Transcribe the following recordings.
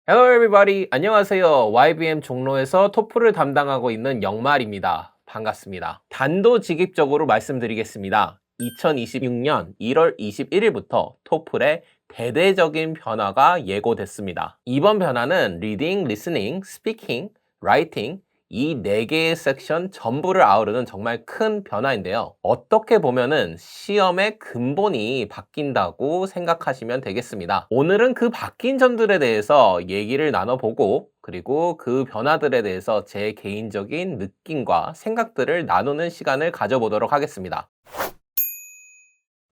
Hello everybody. 안녕하세요. YBM 종로에서 토플을 담당하고 있는 영말입니다. 반갑습니다. 단도직입적으로 말씀드리겠습니다. 2026년 1월 21일부터 토플의 대대적인 변화가 예고됐습니다. 이번 변화는 Reading, Listening, Speaking, Writing 이 4개의 섹션 전부를 아우르는 정말 큰 변화인데요. 어떻게 보면은 시험의 근본이 바뀐다고 생각하시면 되겠습니다. 오늘은 그 바뀐 점들에 대해서 얘기를 나눠보고 그리고 그 변화들에 대해서 제 개인적인 느낌과 생각들을 나누는 시간을 가져보도록 하겠습니다.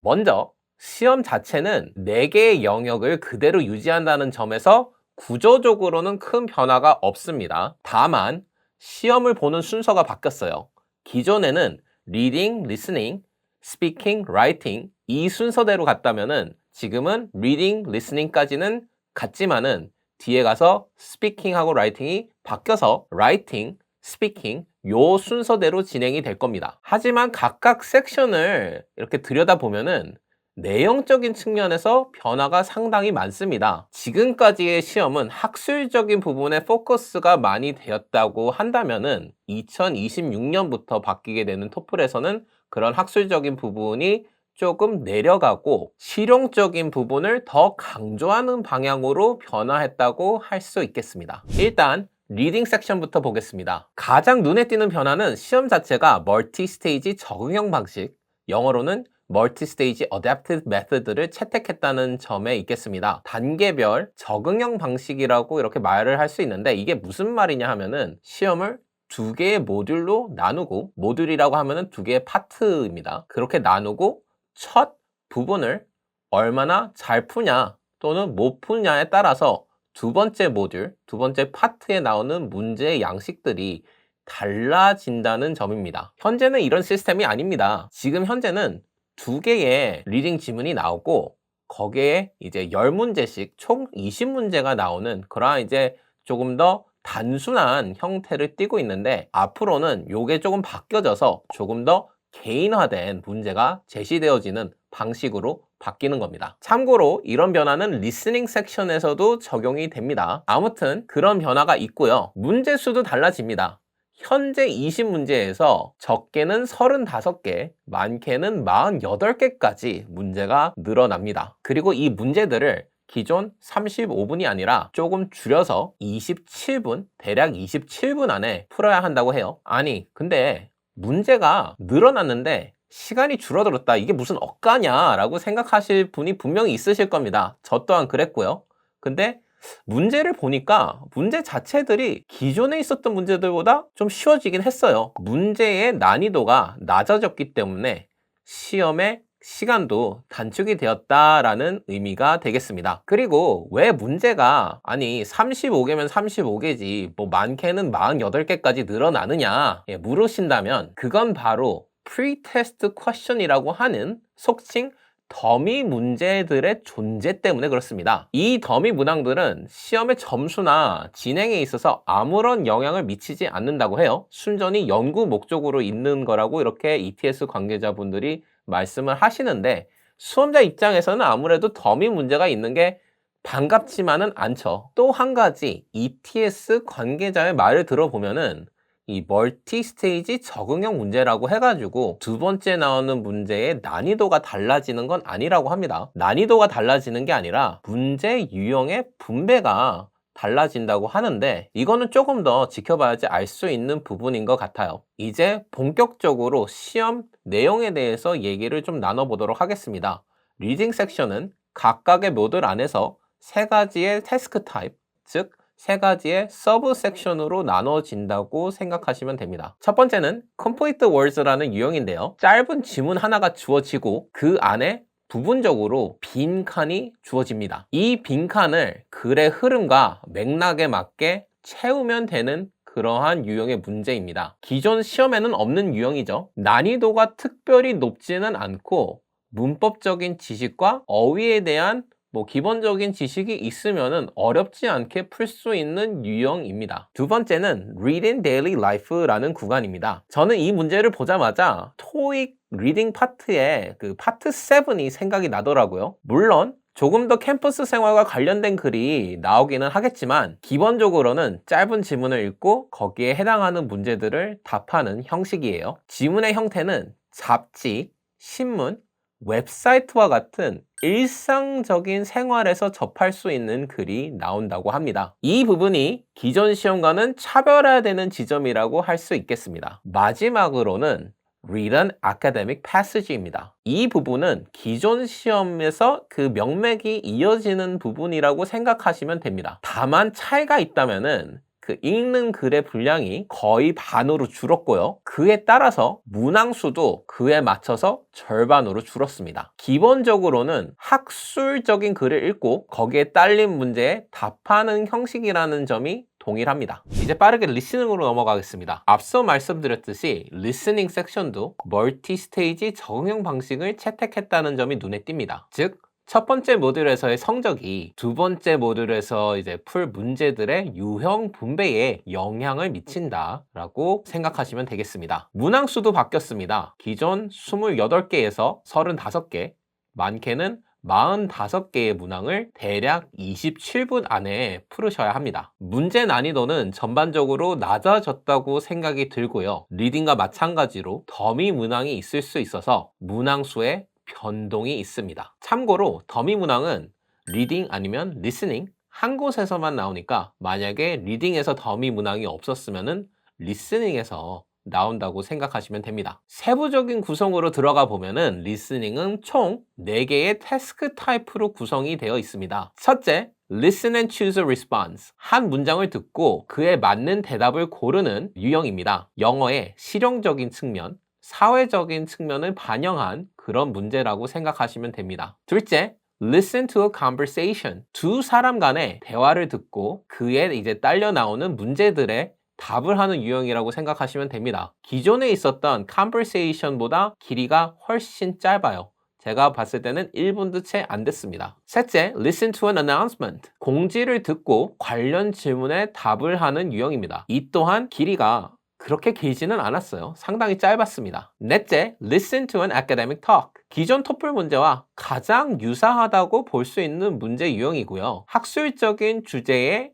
먼저 시험 자체는 4개의 영역을 그대로 유지한다는 점에서 구조적으로는 큰 변화가 없습니다. 다만 시험을 보는 순서가 바뀌었어요. 기존에는 Reading, Listening, Speaking, Writing 이 순서대로 갔다면은 지금은 Reading, Listening까지는 같지만은 뒤에 가서 Speaking하고 Writing이 바뀌어서 Writing, Speaking 요 순서대로 진행이 될 겁니다. 하지만 각각 섹션을 이렇게 들여다보면은 내용적인 측면에서 변화가 상당히 많습니다. 지금까지의 시험은 학술적인 부분에 포커스가 많이 되었다고 한다면은 2026년부터 바뀌게 되는 토플에서는 그런 학술적인 부분이 조금 내려가고 실용적인 부분을 더 강조하는 방향으로 변화했다고 할 수 있겠습니다. 일단 리딩 섹션부터 보겠습니다. 가장 눈에 띄는 변화는 시험 자체가 멀티 스테이지 적응형 방식, 영어로는 멀티 스테이지 어댑티브 메서드를 채택했다는 점에 있겠습니다. 단계별 적응형 방식이라고 이렇게 말을 할 수 있는데 이게 무슨 말이냐 하면은 시험을 2개의 모듈로 나누고, 모듈이라고 하면은 2개의 파트입니다. 그렇게 나누고 첫 부분을 얼마나 잘 푸냐 또는 못 푸냐에 따라서 두 번째 모듈, 두 번째 파트에 나오는 문제의 양식들이 달라진다는 점입니다. 현재는 이런 시스템이 아닙니다. 지금 현재는 2개의 리딩 지문이 나오고 거기에 이제 10문제씩 총 20문제가 나오는 그러한 이제 조금 더 단순한 형태를 띠고 있는데 앞으로는 요게 조금 바뀌어져서 조금 더 개인화된 문제가 제시되어지는 방식으로 바뀌는 겁니다. 참고로 이런 변화는 리스닝 섹션에서도 적용이 됩니다. 아무튼 그런 변화가 있고요. 문제 수도 달라집니다. 현재 20문제에서 적게는 35개, 많게는 48개까지 문제가 늘어납니다. 그리고 이 문제들을 기존 35분이 아니라 조금 줄여서 27분, 대략 27분 안에 풀어야 한다고 해요. 아니, 근데 문제가 늘어났는데 시간이 줄어들었다. 이게 무슨 억가냐? 라고 생각하실 분이 분명히 있으실 겁니다. 저 또한 그랬고요. 근데 문제를 보니까 문제 자체들이 기존에 있었던 문제들보다 좀 쉬워지긴 했어요. 문제의 난이도가 낮아졌기 때문에 시험의 시간도 단축이 되었다라는 의미가 되겠습니다. 그리고 왜 문제가 아니 35개면 35개지 뭐 많게는 48개까지 늘어나느냐 물으신다면 그건 바로 프리테스트 퀘션이라고 하는 속칭 더미 문제들의 존재 때문에 그렇습니다. 이 더미 문항들은 시험의 점수나 진행에 있어서 아무런 영향을 미치지 않는다고 해요. 순전히 연구 목적으로 있는 거라고 이렇게 ETS 관계자분들이 말씀을 하시는데 수험자 입장에서는 아무래도 더미 문제가 있는 게 반갑지만은 않죠. 또 한 가지 ETS 관계자의 말을 들어보면은 이 멀티 스테이지 적응형 문제라고 해가지고 두 번째 나오는 문제의 난이도가 달라지는 건 아니라고 합니다. 난이도가 달라지는 게 아니라 문제 유형의 분배가 달라진다고 하는데 이거는 조금 더 지켜봐야지 알 수 있는 부분인 것 같아요. 이제 본격적으로 시험 내용에 대해서 얘기를 좀 나눠보도록 하겠습니다. 리딩 섹션은 각각의 모듈 안에서 3가지의 태스크 타입, 즉 3가지의 서브 섹션으로 나눠진다고 생각하시면 됩니다. 첫 번째는 complete words라는 유형인데요. 짧은 지문 하나가 주어지고 그 안에 부분적으로 빈칸이 주어집니다. 이 빈칸을 글의 흐름과 맥락에 맞게 채우면 되는 그러한 유형의 문제입니다. 기존 시험에는 없는 유형이죠. 난이도가 특별히 높지는 않고 문법적인 지식과 어휘에 대한 기본적인 지식이 있으면은 어렵지 않게 풀 수 있는 유형입니다. 두 번째는 Read in Daily Life라는 구간입니다. 저는 이 문제를 보자마자 토익 리딩 파트의 그 파트 7이 생각이 나더라고요. 물론 조금 더 캠퍼스 생활과 관련된 글이 나오기는 하겠지만 기본적으로는 짧은 지문을 읽고 거기에 해당하는 문제들을 답하는 형식이에요. 지문의 형태는 잡지, 신문, 웹사이트와 같은 일상적인 생활에서 접할 수 있는 글이 나온다고 합니다. 이 부분이 기존 시험과는 차별화되는 지점이라고 할 수 있겠습니다. 마지막으로는 Read an academic passage입니다. 이 부분은 기존 시험에서 그 명맥이 이어지는 부분이라고 생각하시면 됩니다. 다만 차이가 있다면은 그 읽는 글의 분량이 거의 반으로 줄었고요. 그에 따라서 문항수도 그에 맞춰서 절반으로 줄었습니다. 기본적으로는 학술적인 글을 읽고 거기에 딸린 문제에 답하는 형식이라는 점이 동일합니다. 이제 빠르게 리스닝으로 넘어가겠습니다. 앞서 말씀드렸듯이 리스닝 섹션도 멀티 스테이지 적응 방식을 채택했다는 점이 눈에 띕니다. 즉, 첫 번째 모듈에서의 성적이 두 번째 모듈에서 이제 풀 문제들의 유형 분배에 영향을 미친다라고 생각하시면 되겠습니다. 문항수도 바뀌었습니다. 기존 28개에서 35개, 많게는 45개의 문항을 대략 27분 안에 풀으셔야 합니다. 문제 난이도는 전반적으로 낮아졌다고 생각이 들고요. 리딩과 마찬가지로 더미 문항이 있을 수 있어서 문항수의 변동이 있습니다. 참고로 더미 문항은 리딩 아니면 리스닝 한 곳에서만 나오니까 만약에 리딩에서 더미 문항이 없었으면은 리스닝에서 나온다고 생각하시면 됩니다. 세부적인 구성으로 들어가 보면은 리스닝은 총 4개의 태스크 타입으로 구성이 되어 있습니다. 첫째, Listen and choose a response. 한 문장을 듣고 그에 맞는 대답을 고르는 유형입니다. 영어의 실용적인 측면, 사회적인 측면을 반영한 그런 문제라고 생각하시면 됩니다. 둘째, Listen to a conversation. 두 사람 간의 대화를 듣고 그에 이제 딸려 나오는 문제들의 답을 하는 유형이라고 생각하시면 됩니다. 기존에 있었던 conversation보다 길이가 훨씬 짧아요. 제가 봤을 때는 1분도 채 안 됐습니다. 셋째, listen to an announcement. 공지를 듣고 관련 질문에 답을 하는 유형입니다. 이 또한 길이가 그렇게 길지는 않았어요. 상당히 짧았습니다. 넷째, listen to an academic talk. 기존 토플 문제와 가장 유사하다고 볼 수 있는 문제 유형이고요. 학술적인 주제의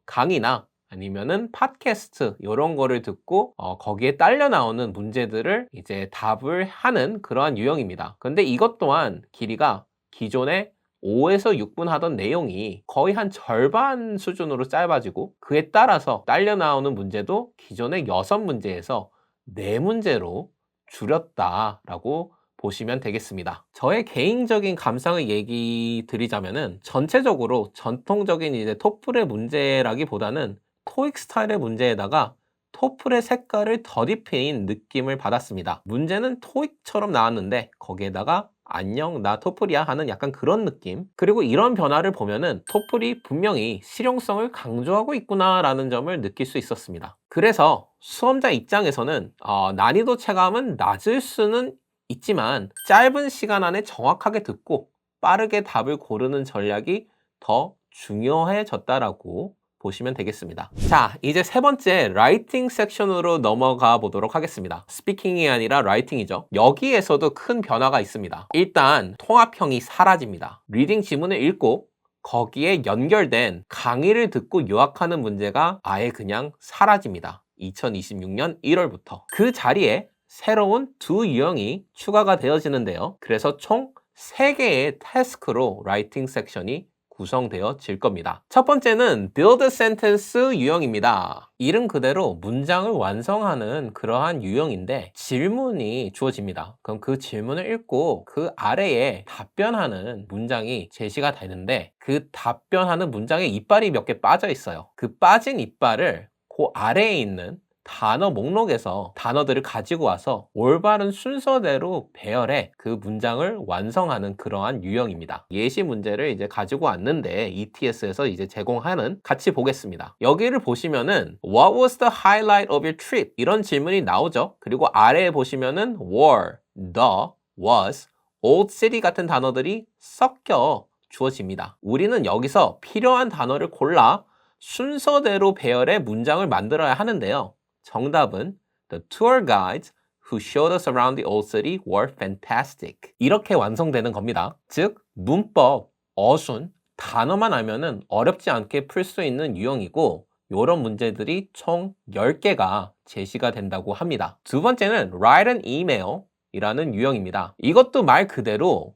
강의나 아니면은 팟캐스트 이런 거를 듣고 거기에 딸려 나오는 문제들을 이제 답을 하는 그러한 유형입니다. 근데 이것 또한 길이가 기존에 5에서 6분 하던 내용이 거의 한 절반 수준으로 짧아지고 그에 따라서 딸려 나오는 문제도 기존의 6문제에서 4문제로 줄였다라고 보시면 되겠습니다. 저의 개인적인 감상을 얘기 드리자면은 전체적으로 전통적인 이제 토플의 문제라기보다는 토익 스타일의 문제에다가 토플의 색깔을 더 입힌 느낌을 받았습니다. 문제는 토익처럼 나왔는데 거기에다가 안녕 나 토플이야 하는 약간 그런 느낌. 그리고 이런 변화를 보면은 토플이 분명히 실용성을 강조하고 있구나 라는 점을 느낄 수 있었습니다. 그래서 수험자 입장에서는 난이도 체감은 낮을 수는 있지만 짧은 시간 안에 정확하게 듣고 빠르게 답을 고르는 전략이 더 중요해졌다라고 보시면 되겠습니다. 자, 이제 세 번째 라이팅 섹션으로 넘어가 보도록 하겠습니다. 스피킹이 아니라 라이팅이죠. 여기에서도 큰 변화가 있습니다. 일단 통합형이 사라집니다. 리딩 지문을 읽고 거기에 연결된 강의를 듣고 요약하는 문제가 아예 그냥 사라집니다. 2026년 1월부터. 그 자리에 새로운 두 유형이 추가가 되어지는데요. 그래서 총 3개의 태스크로 라이팅 섹션이 구성되어질 겁니다. 첫 번째는 Build a Sentence 유형입니다. 이름 그대로 문장을 완성하는 그러한 유형인데 질문이 주어집니다. 그럼 그 질문을 읽고 그 아래에 답변하는 문장이 제시가 되는데 그 답변하는 문장에 이빨이 몇 개 빠져 있어요. 그 빠진 이빨을 그 아래에 있는 단어 목록에서 단어들을 가지고 와서 올바른 순서대로 배열해 그 문장을 완성하는 그러한 유형입니다. 예시 문제를 이제 가지고 왔는데 ETS에서 이제 제공하는 같이 보겠습니다. 여기를 보시면은 What was the highlight of your trip? 이런 질문이 나오죠. 그리고 아래에 보시면은 were, the, was, old city 같은 단어들이 섞여 주어집니다. 우리는 여기서 필요한 단어를 골라 순서대로 배열해 문장을 만들어야 하는데요. 정답은 The tour guides who showed us around the old city were fantastic. 이렇게 완성되는 겁니다. 즉, 문법, 어순, 단어만 알면은 어렵지 않게 풀 수 있는 유형이고 이런 문제들이 총 10개가 제시가 된다고 합니다. 두 번째는 write an email 이라는 유형입니다. 이것도 말 그대로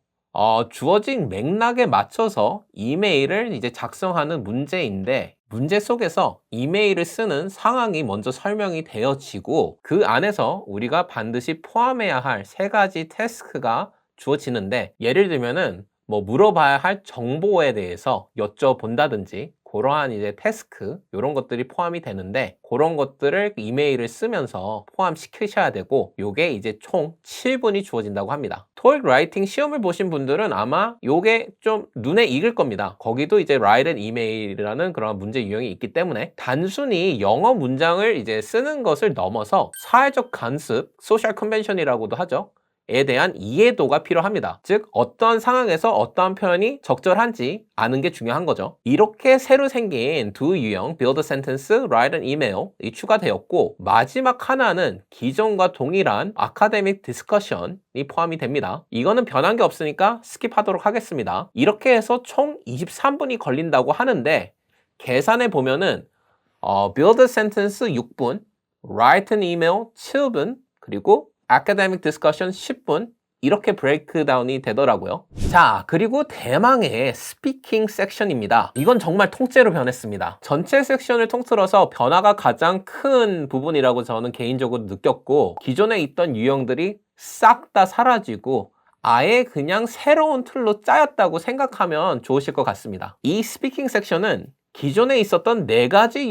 주어진 맥락에 맞춰서 이메일을 이제 작성하는 문제인데 문제 속에서 이메일을 쓰는 상황이 먼저 설명이 되어지고 그 안에서 우리가 반드시 포함해야 할 3가지 태스크가 주어지는데 예를 들면은 뭐 물어봐야 할 정보에 대해서 여쭤본다든지 그러한 이제 태스크 이런 것들이 포함이 되는데 그런 것들을 이메일을 쓰면서 포함시키셔야 되고 요게 이제 총 7분이 주어진다고 합니다. 토익 라이팅 시험을 보신 분들은 아마 요게 좀 눈에 익을 겁니다. 거기도 이제 write an email이라는 그런 문제 유형이 있기 때문에 단순히 영어 문장을 이제 쓰는 것을 넘어서 사회적 관습, 소셜 컨벤션이라고도 하죠. 에 대한 이해도가 필요합니다. 즉 어떤 상황에서 어떠한 표현이 적절한지 아는 게 중요한 거죠. 이렇게 새로 생긴 두 유형 build a sentence, write an email이 추가되었고 마지막 하나는 기존과 동일한 academic discussion이 포함이 됩니다. 이거는 변한 게 없으니까 스킵하도록 하겠습니다. 이렇게 해서 총 23분이 걸린다고 하는데 계산해 보면은 build a sentence 6분, write an email 7분, 그리고 academic discussion 10분 이렇게 브레이크다운이 되더라고요. 자, 그리고 대망의 스피킹 섹션입니다. 이건 정말 통째로 변했습니다. 전체 섹션을 통틀어서 변화가 가장 큰 부분이라고 저는 개인적으로 느꼈고 기존에 있던 유형들이 싹 다 사라지고 아예 그냥 새로운 틀로 짜였다고 생각하면 좋으실 것 같습니다. 이 스피킹 섹션은 기존에 있었던 4가지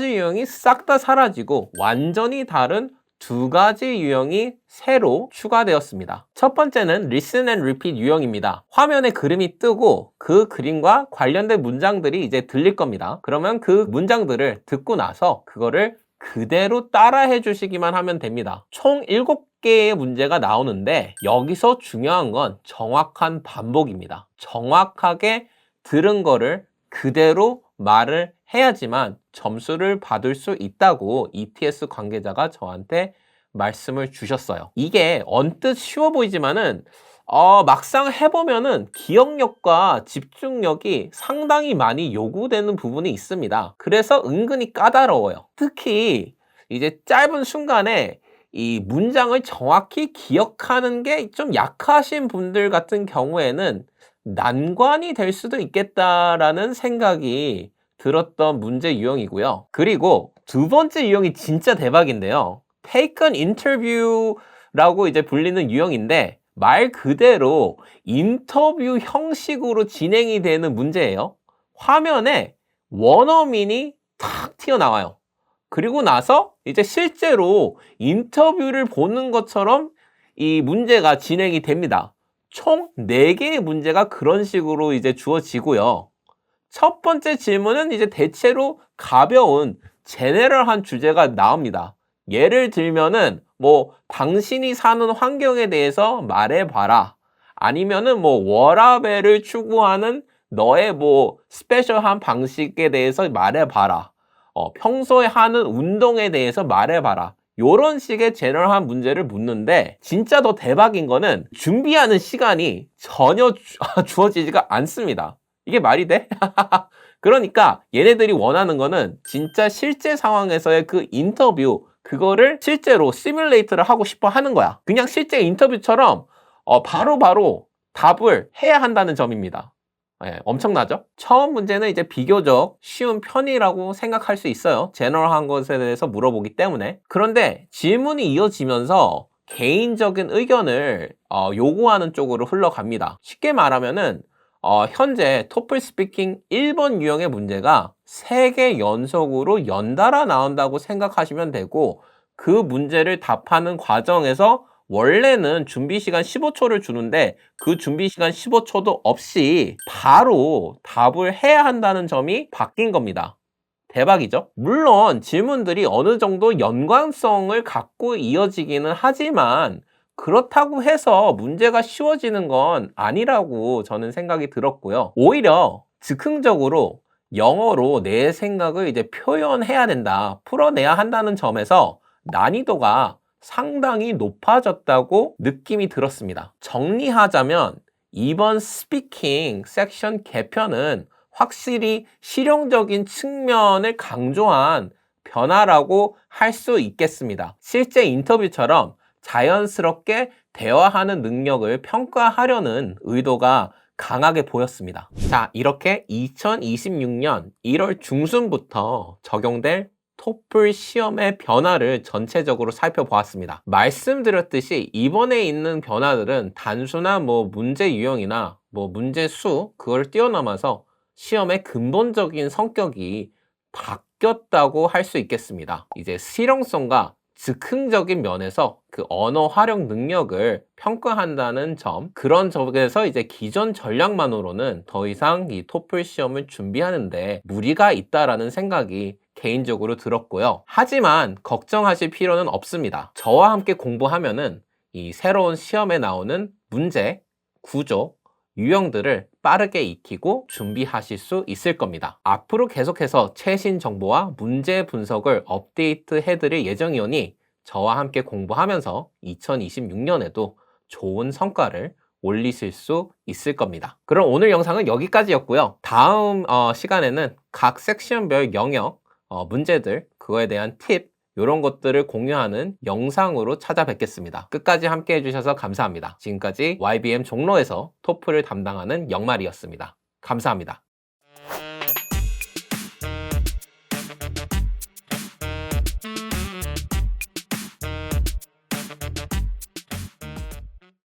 유형이 싹 다 사라지고 완전히 다른 2가지 유형이 새로 추가되었습니다. 첫 번째는 Listen and Repeat 유형입니다. 화면에 그림이 뜨고 그 그림과 관련된 문장들이 이제 들릴 겁니다. 그러면 그 문장들을 듣고 나서 그거를 그대로 따라해 주시기만 하면 됩니다. 총 7개의 문제가 나오는데 여기서 중요한 건 정확한 반복입니다. 정확하게 들은 거를 그대로 말을 해야지만 점수를 받을 수 있다고 ETS 관계자가 저한테 말씀을 주셨어요. 이게 언뜻 쉬워 보이지만은 막상 해보면은 기억력과 집중력이 상당히 많이 요구되는 부분이 있습니다. 그래서 은근히 까다로워요. 특히 이제 짧은 순간에 이 문장을 정확히 기억하는 게 좀 약하신 분들 같은 경우에는 난관이 될 수도 있겠다라는 생각이 들었던 문제 유형이고요. 그리고 두 번째 유형이 진짜 대박인데요. Take an interview라고 이제 불리는 유형인데 말 그대로 인터뷰 형식으로 진행이 되는 문제예요. 화면에 원어민이 탁 튀어나와요. 그리고 나서 이제 실제로 인터뷰를 보는 것처럼 이 문제가 진행이 됩니다. 총 4개의 문제가 그런 식으로 이제 주어지고요. 첫 번째 질문은 이제 대체로 가벼운 제네럴한 주제가 나옵니다. 예를 들면은 뭐 당신이 사는 환경에 대해서 말해봐라. 아니면은 뭐 워라밸을 추구하는 너의 뭐 스페셜한 방식에 대해서 말해봐라. 평소에 하는 운동에 대해서 말해봐라. 요런 식의 제너럴한 문제를 묻는데 진짜 더 대박인 거는 준비하는 시간이 전혀 주어지지가 않습니다. 이게 말이 돼? 그러니까 얘네들이 원하는 거는 진짜 실제 상황에서의 그 인터뷰 그거를 실제로 시뮬레이트를 하고 싶어 하는 거야. 그냥 실제 인터뷰처럼 바로바로 답을 해야 한다는 점입니다. 네, 엄청나죠? 처음 문제는 이제 비교적 쉬운 편이라고 생각할 수 있어요. 제너럴한 것에 대해서 물어보기 때문에. 그런데 질문이 이어지면서 개인적인 의견을 요구하는 쪽으로 흘러갑니다. 쉽게 말하면은 현재 토플 스피킹 1번 유형의 문제가 3개 연속으로 연달아 나온다고 생각하시면 되고 그 문제를 답하는 과정에서 원래는 준비 시간 15초를 주는데 그 준비 시간 15초도 없이 바로 답을 해야 한다는 점이 바뀐 겁니다. 대박이죠? 물론 질문들이 어느 정도 연관성을 갖고 이어지기는 하지만 그렇다고 해서 문제가 쉬워지는 건 아니라고 저는 생각이 들었고요. 오히려 즉흥적으로 영어로 내 생각을 이제 표현해야 된다, 풀어내야 한다는 점에서 난이도가 상당히 높아졌다고 느낌이 들었습니다. 정리하자면 이번 스피킹 섹션 개편은 확실히 실용적인 측면을 강조한 변화라고 할 수 있겠습니다. 실제 인터뷰처럼 자연스럽게 대화하는 능력을 평가하려는 의도가 강하게 보였습니다. 자, 이렇게 2026년 1월 중순부터 적용될 토플 시험의 변화를 전체적으로 살펴보았습니다. 말씀드렸듯이 이번에 있는 변화들은 단순한 문제 유형이나 문제 수 그걸 뛰어넘어서 시험의 근본적인 성격이 바뀌었다고 할 수 있겠습니다. 이제 실용성과 즉흥적인 면에서 그 언어 활용 능력을 평가한다는 점, 그런 점에서 이제 기존 전략만으로는 더 이상 이 토플 시험을 준비하는데 무리가 있다라는 생각이 개인적으로 들었고요. 하지만 걱정하실 필요는 없습니다. 저와 함께 공부하면은 이 새로운 시험에 나오는 문제, 구조, 유형들을 빠르게 익히고 준비하실 수 있을 겁니다. 앞으로 계속해서 최신 정보와 문제 분석을 업데이트 해드릴 예정이오니 저와 함께 공부하면서 2026년에도 좋은 성과를 올리실 수 있을 겁니다. 그럼 오늘 영상은 여기까지였고요. 다음 시간에는 각 섹션별 영역 문제들, 그거에 대한 팁, 이런 것들을 공유하는 영상으로 찾아뵙겠습니다. 끝까지 함께 해주셔서 감사합니다. 지금까지 YBM 종로에서 토플을 담당하는 영말이었습니다. 감사합니다.